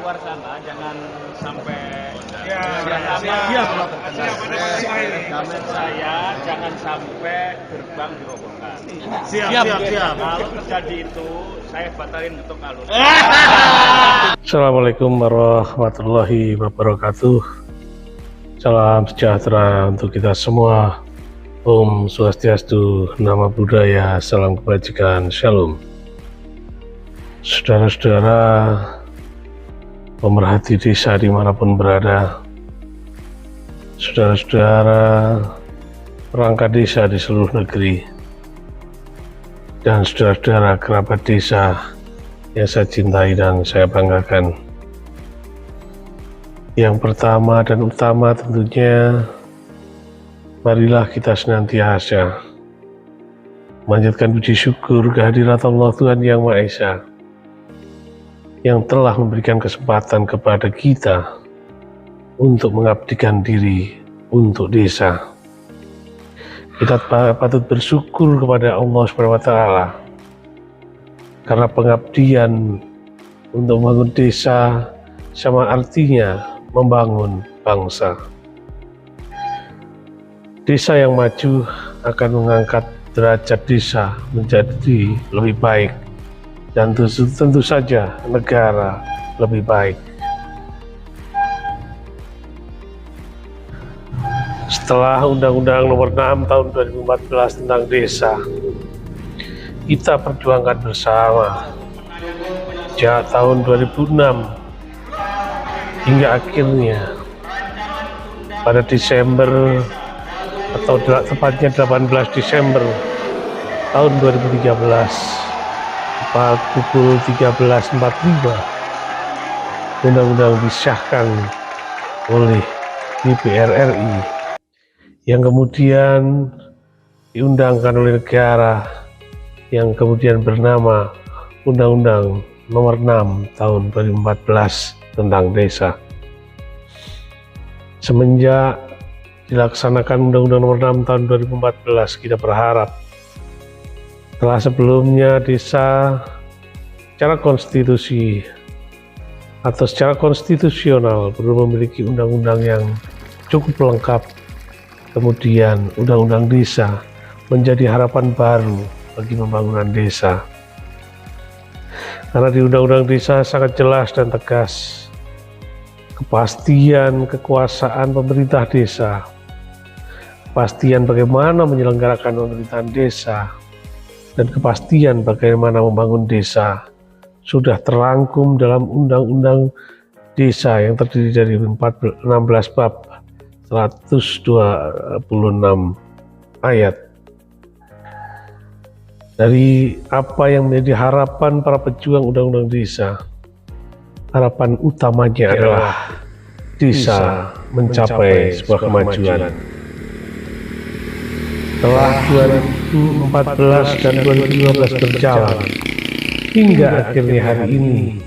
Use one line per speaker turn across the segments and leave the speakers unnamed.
luar sana jangan sampai Gamen saya jangan sampai gerbang dirobohkan.
Siap.
Kalau terjadi itu saya batalin untuk alur.
Assalamualaikum warahmatullahi wabarakatuh. Salam sejahtera untuk kita semua. Om Swastiastu, Namo Buddhaya, salam kebajikan, Shalom. Saudara-saudara pemerhati desa dimanapun berada, saudara-saudara perangkat desa di seluruh negeri, dan saudara-saudara kerabat desa yang saya cintai dan saya banggakan. Yang pertama dan utama tentunya, marilah kita senantiasa memanjatkan puji syukur kehadirat Allah Tuhan Yang Maha Esa yang telah memberikan kesempatan kepada kita untuk mengabdikan diri untuk desa. Kita patut bersyukur kepada Allah SWT karena pengabdian untuk membangun desa sama artinya membangun bangsa. Desa yang maju akan mengangkat derajat desa menjadi lebih baik, dan tentu saja negara lebih baik. Setelah Undang-Undang Nomor 6 Tahun 2014 tentang desa, kita perjuangkan bersama sejak tahun 2006 hingga akhirnya pada Desember atau tepatnya 18 Desember tahun 2013 pada pukul 13.45 undang-undang disahkan oleh DPR RI yang kemudian diundangkan oleh negara yang kemudian bernama Undang-Undang Nomor 6 Tahun 2014 tentang desa. Semenjak dilaksanakan Undang-Undang Nomor 6 Tahun 2014, kita berharap setelah sebelumnya desa secara konstitusi atau secara konstitusional perlu memiliki undang-undang yang cukup lengkap, kemudian Undang-Undang Desa menjadi harapan baru bagi pembangunan desa. Karena di Undang-Undang Desa sangat jelas dan tegas kepastian kekuasaan pemerintah desa, kepastian bagaimana menyelenggarakan pemerintahan desa, dan kepastian bagaimana membangun desa sudah terangkum dalam Undang-Undang Desa yang terdiri dari 16 bab 126 ayat. Dari apa yang menjadi harapan para pejuang Undang-Undang Desa, harapan utamanya adalah desa mencapai sebuah kemajuan. Setelah 2014 dan 2015 berjalan hingga akhirnya hari ini,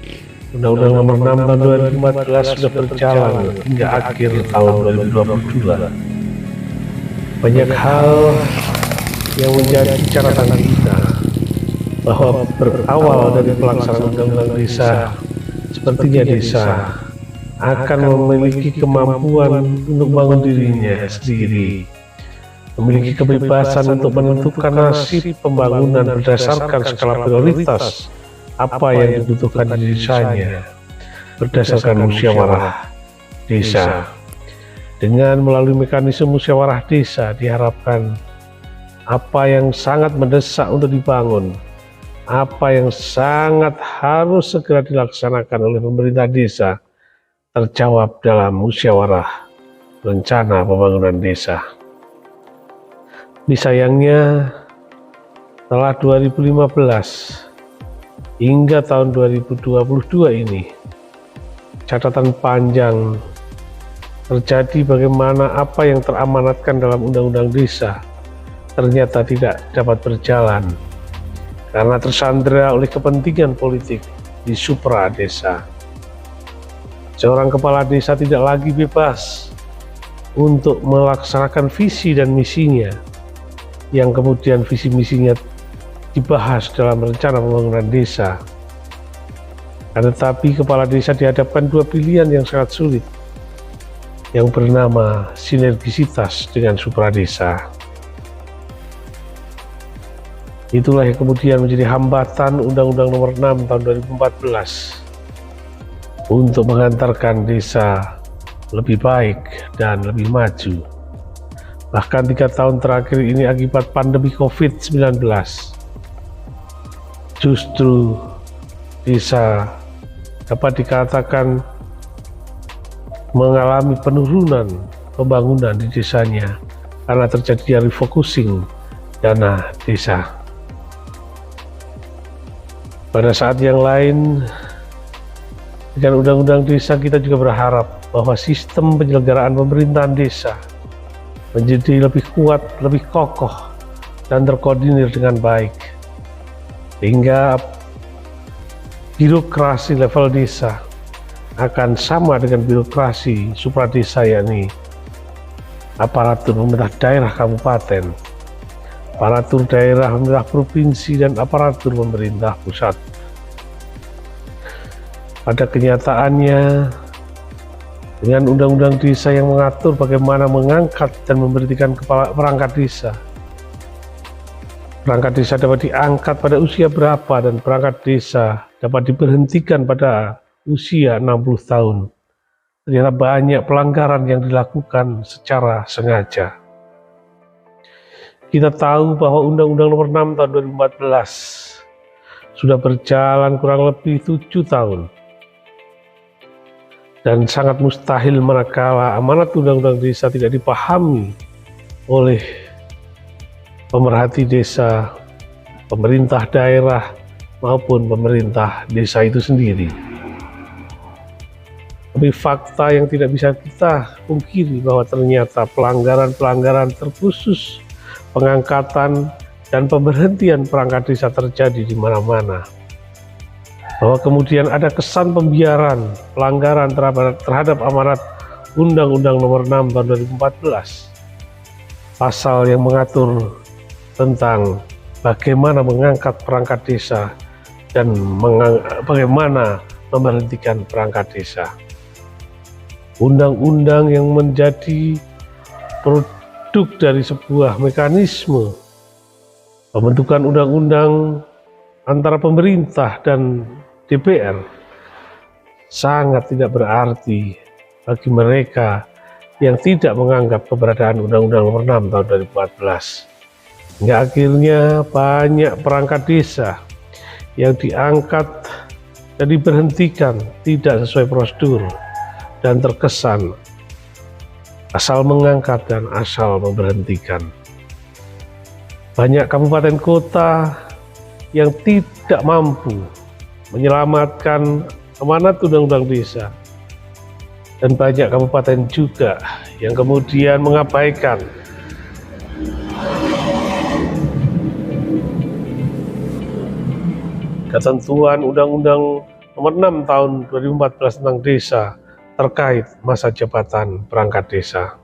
Undang-Undang Nomor 6 Tahun 2014 sudah berjalan hingga akhir tahun 2022. Banyak hal yang menjadi catatan kita bahwa berawal dari pelaksanaan Undang-Undang Desa, sepertinya desa akan memiliki kemampuan untuk membangun dirinya sendiri, memiliki kebebasan untuk menentukan nasib pembangunan berdasarkan skala prioritas apa yang dibutuhkan di desanya berdasarkan musyawarah desa. Dengan melalui mekanisme musyawarah desa diharapkan apa yang sangat mendesak untuk dibangun, apa yang sangat harus segera dilaksanakan oleh pemerintah desa terjawab dalam musyawarah rencana pembangunan desa. Ini sayangnya setelah 2015 hingga tahun 2022 ini, catatan panjang terjadi bagaimana apa yang teramanatkan dalam Undang-Undang Desa ternyata tidak dapat berjalan karena tersandera oleh kepentingan politik di supra desa. Seorang kepala desa tidak lagi bebas untuk melaksanakan visi dan misinya, yang kemudian visi misinya dibahas dalam rencana pembangunan desa. Tetapi kepala desa dihadapkan dua pilihan yang sangat sulit, yang bernama sinergisitas dengan supradesa. Itulah yang kemudian menjadi hambatan Undang-Undang Nomor 6 Tahun 2014 untuk mengantarkan desa lebih baik dan lebih maju. Bahkan 3 tahun terakhir ini akibat pandemi COVID-19, justru desa dapat dikatakan mengalami penurunan pembangunan di desanya karena terjadi refocusing dana desa. Pada saat yang lain, dengan undang-undang desa kita juga berharap bahwa sistem penyelenggaraan pemerintahan desa menjadi lebih kuat, lebih kokoh, dan terkoordinir dengan baik, sehingga birokrasi level desa akan sama dengan birokrasi supradesa, yakni aparatur pemerintah daerah kabupaten, aparatur daerah pemerintah provinsi, dan aparatur pemerintah pusat. Pada kenyataannya, dengan undang-undang desa yang mengatur bagaimana mengangkat dan memberhentikan kepala perangkat desa, perangkat desa dapat diangkat pada usia berapa dan perangkat desa dapat diberhentikan pada usia 60 tahun. Ternyata banyak pelanggaran yang dilakukan secara sengaja. Kita tahu bahwa Undang-Undang Nomor 6 Tahun 2014 sudah berjalan kurang lebih 7 tahun. Dan sangat mustahil manakala amanat Undang-Undang Desa tidak dipahami oleh pemerhati desa, pemerintah daerah, maupun pemerintah desa itu sendiri. Tapi fakta yang tidak bisa kita pungkiri bahwa ternyata pelanggaran-pelanggaran terkhusus pengangkatan dan pemberhentian perangkat desa terjadi di mana-mana. Bahwa kemudian ada kesan pembiaran, pelanggaran terhadap amanat Undang-Undang Nomor 6 Tahun 2014, pasal yang mengatur tentang bagaimana mengangkat perangkat desa dan bagaimana memberhentikan perangkat desa. Undang-undang yang menjadi produk dari sebuah mekanisme pembentukan undang-undang antara pemerintah dan DPR sangat tidak berarti bagi mereka yang tidak menganggap keberadaan Undang-Undang Nomor 6 Tahun 2014. Hingga akhirnya banyak perangkat desa yang diangkat dan diberhentikan tidak sesuai prosedur dan terkesan asal mengangkat dan asal memberhentikan. Banyak kabupaten kota yang tidak mampu menyelamatkan amanat Undang-Undang Desa, dan banyak kabupaten juga yang kemudian mengabaikan ketentuan Undang-Undang Nomor 6 Tahun 2014 tentang desa terkait masa jabatan perangkat desa.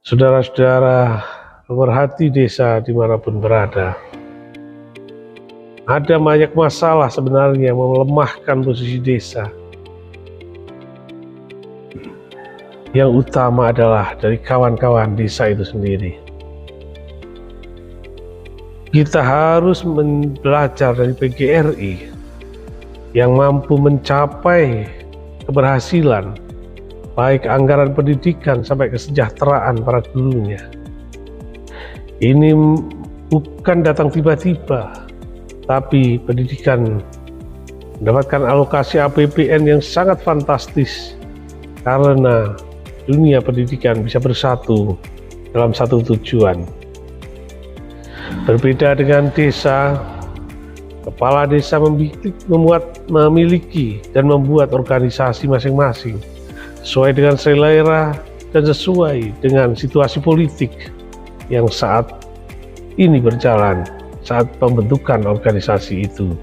Saudara-saudara pemerhati desa dimanapun berada, ada banyak masalah sebenarnya yang melemahkan posisi desa. Yang utama adalah dari kawan-kawan desa itu sendiri. Kita harus belajar dari PGRI yang mampu mencapai keberhasilan, baik anggaran pendidikan sampai kesejahteraan para gurunya. Ini bukan datang tiba-tiba, tapi pendidikan mendapatkan alokasi APBN yang sangat fantastis karena dunia pendidikan bisa bersatu dalam satu tujuan. Berbeda dengan desa, kepala desa memiliki dan membuat organisasi masing-masing sesuai dengan selera dan sesuai dengan situasi politik yang saat ini berjalan. Saat pembentukan organisasi itu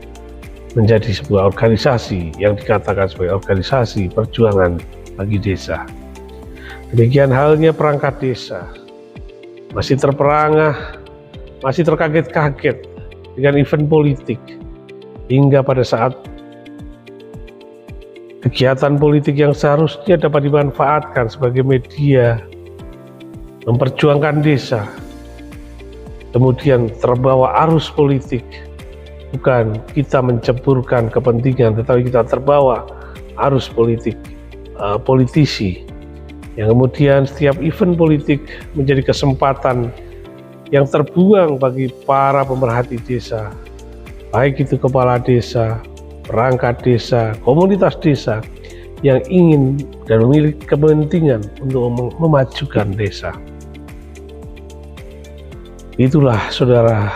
menjadi sebuah organisasi yang dikatakan sebagai organisasi perjuangan bagi desa. Demikian halnya perangkat desa, masih terperangah, masih terkaget-kaget dengan event politik hingga pada saat kegiatan politik yang seharusnya dapat dimanfaatkan sebagai media memperjuangkan desa kemudian terbawa arus politik. Bukan kita menceburkan kepentingan, tetapi kita terbawa arus politik, politisi yang kemudian setiap event politik menjadi kesempatan yang terbuang bagi para pemerhati desa, baik itu kepala desa, perangkat desa, komunitas desa yang ingin dan memiliki kepentingan untuk memajukan desa. Itulah saudara,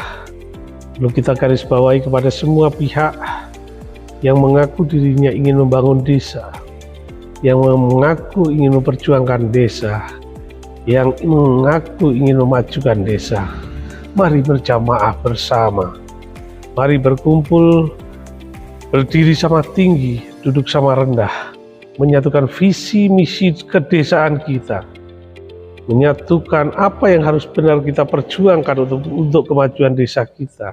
perlu kita garis bawahi kepada semua pihak yang mengaku dirinya ingin membangun desa, yang mengaku ingin memperjuangkan desa, yang mengaku ingin memajukan desa. Mari berjamaah bersama, mari berkumpul, berdiri sama tinggi, duduk sama rendah, menyatukan visi misi kedesaan kita, menyatukan apa yang harus benar kita perjuangkan untuk kemajuan desa kita.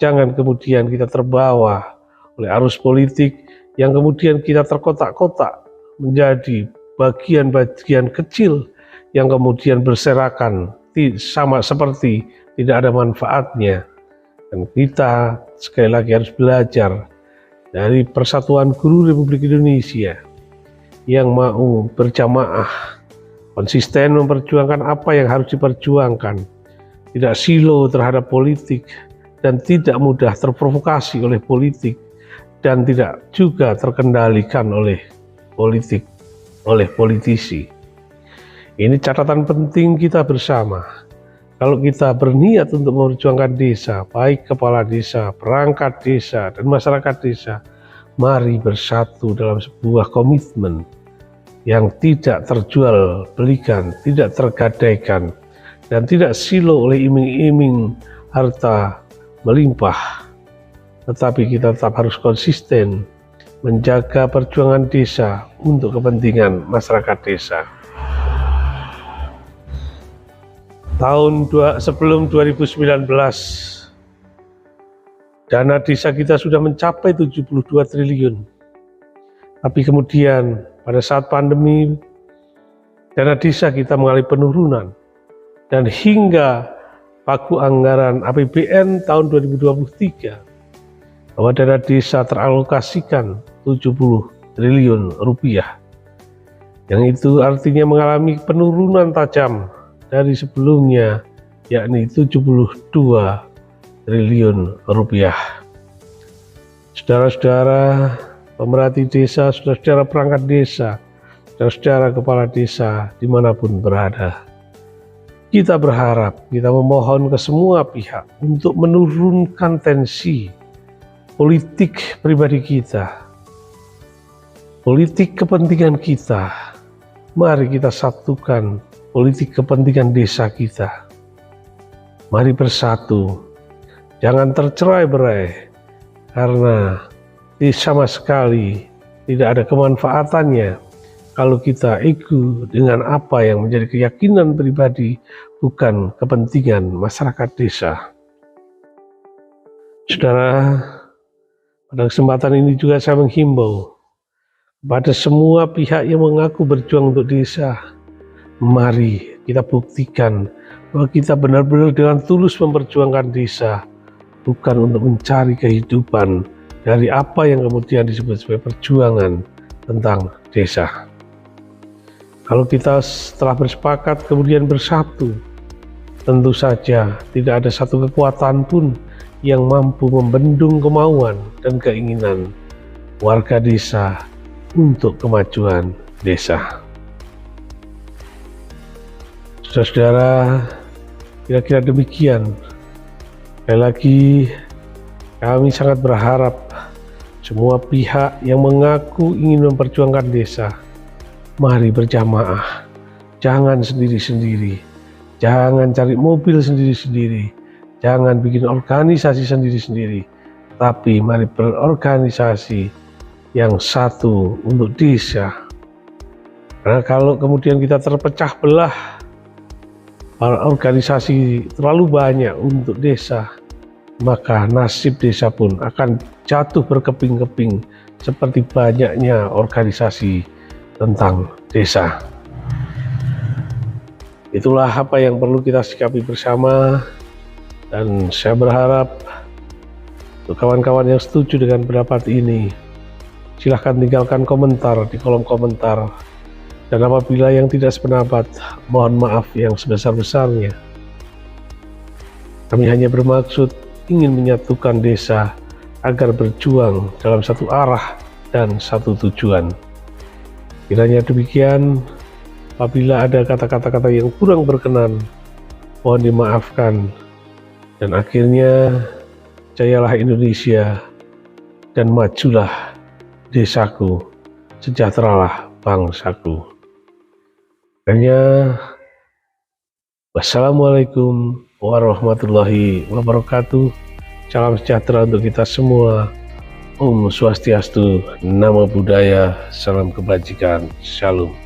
Jangan kemudian kita terbawa oleh arus politik yang kemudian kita terkotak-kotak menjadi bagian-bagian kecil yang kemudian berserakan sama seperti tidak ada manfaatnya. Dan kita sekali lagi harus belajar dari Persatuan Guru Republik Indonesia yang mau berjamaah, konsisten memperjuangkan apa yang harus diperjuangkan, tidak silo terhadap politik dan tidak mudah terprovokasi oleh politik dan tidak juga terkendalikan oleh politik, oleh politisi. Ini catatan penting kita bersama. Kalau kita berniat untuk memperjuangkan desa, baik kepala desa, perangkat desa, dan masyarakat desa, mari bersatu dalam sebuah komitmen yang tidak terjual belikan, tidak tergadaikan, dan tidak silo oleh iming-iming harta melimpah. Tetapi kita tetap harus konsisten menjaga perjuangan desa untuk kepentingan masyarakat desa. Sebelum 2019, dana desa kita sudah mencapai 72 triliun. Tapi kemudian pada saat pandemi, dana desa kita mengalami penurunan. Dan hingga pagu anggaran APBN tahun 2023, bahwa dana desa teralokasikan 70 triliun rupiah. Yang itu artinya mengalami penurunan tajam dari sebelumnya, yakni 72 triliun rupiah. Saudara-saudara pemerhati desa, saudara-saudara perangkat desa, saudara-saudara kepala desa dimanapun berada, kita berharap, kita memohon ke semua pihak untuk menurunkan tensi politik pribadi kita, politik kepentingan kita. Mari kita satukan politik kepentingan desa kita. Mari bersatu, jangan tercerai-berai, karena sama sekali tidak ada kemanfaatannya kalau kita ego dengan apa yang menjadi keyakinan pribadi, bukan kepentingan masyarakat desa. Saudara, pada kesempatan ini juga saya menghimbau kepada semua pihak yang mengaku berjuang untuk desa, mari kita buktikan bahwa kita benar-benar dengan tulus memperjuangkan desa, bukan untuk mencari kehidupan dari apa yang kemudian disebut sebagai perjuangan tentang desa. Kalau kita setelah bersepakat kemudian bersatu, tentu saja tidak ada satu kekuatan pun yang mampu membendung kemauan dan keinginan warga desa untuk kemajuan desa. Saudara-saudara, kira-kira demikian. Sekali lagi, kami sangat berharap semua pihak yang mengaku ingin memperjuangkan desa, mari berjamaah, jangan sendiri-sendiri, jangan cari mobil sendiri-sendiri, jangan bikin organisasi sendiri-sendiri, tapi mari berorganisasi yang satu untuk desa. Karena kalau kemudian kita terpecah belah, organisasi terlalu banyak untuk desa, maka nasib desa pun akan jatuh berkeping-keping seperti banyaknya organisasi tentang desa. Itulah apa yang perlu kita sikapi bersama, dan saya berharap untuk kawan-kawan yang setuju dengan pendapat ini, silahkan tinggalkan komentar di kolom komentar, dan apabila yang tidak sependapat, mohon maaf yang sebesar-besarnya. Kami hanya bermaksud ingin menyatukan desa agar berjuang dalam satu arah dan satu tujuan. Kiranya demikian. Apabila ada kata-kata yang kurang berkenan, mohon dimaafkan. Dan akhirnya, jayalah Indonesia dan majulah desaku, sejahteralah bangsaku. Hanya wassalamualaikum warahmatullahi wabarakatuh. Salam sejahtera untuk kita semua. Om Swastiastu, Namo Buddhaya, salam kebajikan, Shalom.